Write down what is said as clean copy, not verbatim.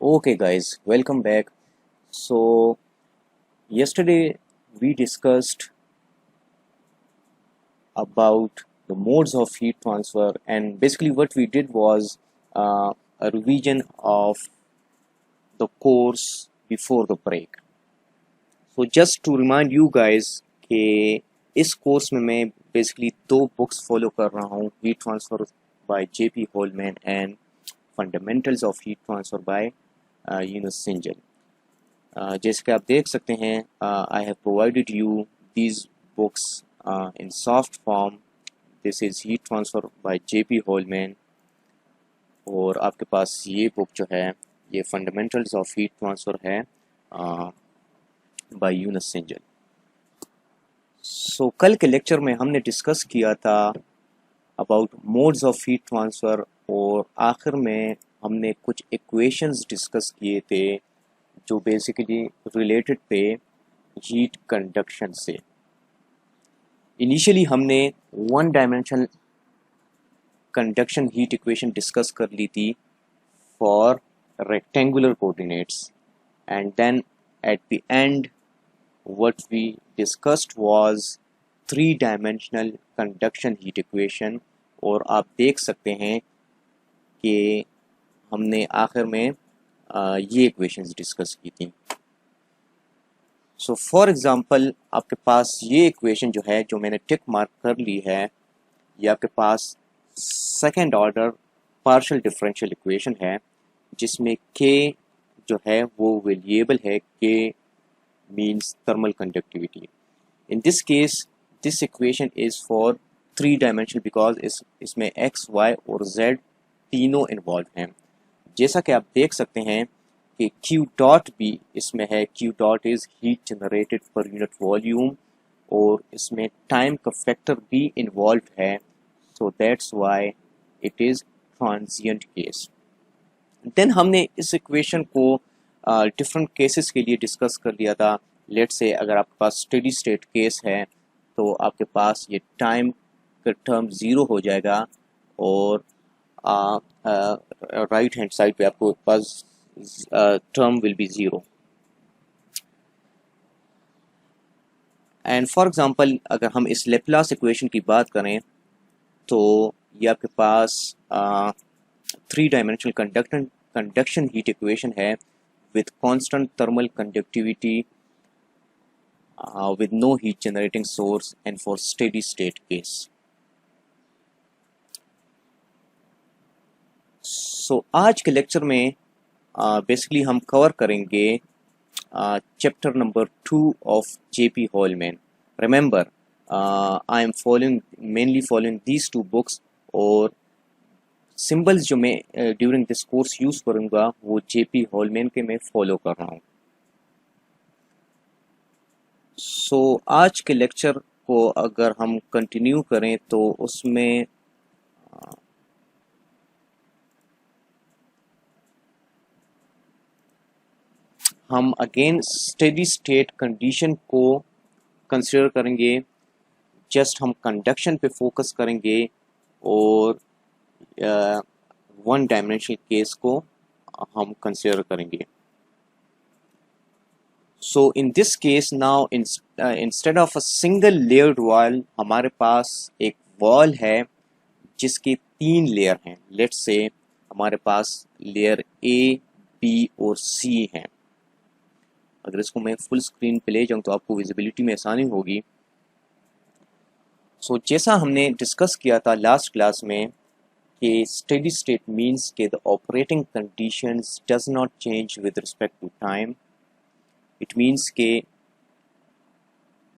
Okay, guys, welcome back. So, yesterday we discussed about the modes of heat transfer, and basically, what we did was a revision of the course before the break. So, just to remind you guys कि इस course में मैं basically दो books follow कर रहा हूँ, heat transfer by JP Holman and fundamentals of heat transfer by Yunus Cengel. जैसे कि आप देख सकते हैं, I have provided you these books in soft form. This is heat transfer by JP Holman, और आपके पास ये बुक जो है ये फंडामेंटल्स ऑफ हीट ट्रांसफर है बाय यूनुस सिंजल। सो कल के लेक्चर में हमने डिस्कस किया था about modes of heat transfer, और आखिर में हमने कुछ इक्वेशंस डिस्कस किए थे जो बेसिकली रिलेटेड थे हीट कंडक्शन से। इनिशियली हमने one dimensional conduction heat equation discuss कर ली थी for rectangular coordinates, and then at the end what we discussed was three-dimensional conduction heat equation, और आप देख सकते हैं कि हमने आखिर में ये इक्वेशंस डिस्कस की थी। सो फॉर एग्जांपल आपके पास ये इक्वेशन जो है, जो मैंने टिक मार्क कर ली है, ये आपके पास second order partial differential equation है, जिसमें k जो है वो वेरिएबल है, k means thermal conductivity. In this case, this equation is for three dimensional because इसमें x, y और z तीनों इन्वॉल्व हैं। जैसा कि आप देख सकते हैं कि q डॉट भी इसमें है। q dot is heat generated per unit volume, और इसमें टाइम का फैक्टर भी इन्वॉल्व है, so that's why it is transient case. Then हमने इस इक्वेशन को डिफरेंट केसेस के लिए डिस्कस कर लिया था। लेट्स से अगर आपके पास स्टेडी स्टेट केस है तो आपके पास ये टाइम का टर्म ज़ीरो हो जाएगा, और राइट हैंड साइड पे आपको पास term will be zero. And for example अगर हम इस लेप्लास इक्वेशन की बात करें तो ये आपके पास three dimensional conduction heat equation है with constant thermal conductivity, with no heat generating source, and for steady state case. So आज के लेक्चर में बेसिकली हम कवर करेंगे chapter number 2 of JP Holman. Remember, I am mainly following these two books, और symbols जो मैं during this course use करूँगा वो जेपी होलमैन के मैं फॉलो कर रहा हूँ। सो आज के लेक्चर को अगर हम कंटिन्यू करें तो उसमें हम अगेन स्टेडी स्टेट कंडीशन को कंसिडर करेंगे। जस्ट हम कंडक्शन पे फोकस करेंगे और वन डायमेंशनल केस को हम कंसिडर करेंगे। So in this case now instead of a single layered wall, हमारे पास एक वॉल है जिसके तीन लेयर हैं। लेट्स से हमारे पास लेयर ए, बी और सी हैं। अगर इसको मैं फुल स्क्रीन पे ले जाऊँ तो आपको विजिबिलिटी में आसानी होगी। सो जैसा हमने डिस्कस किया था लास्ट क्लास में कि स्टेडी स्टेट मीन्स के the operating conditions does not change with respect to time. It means के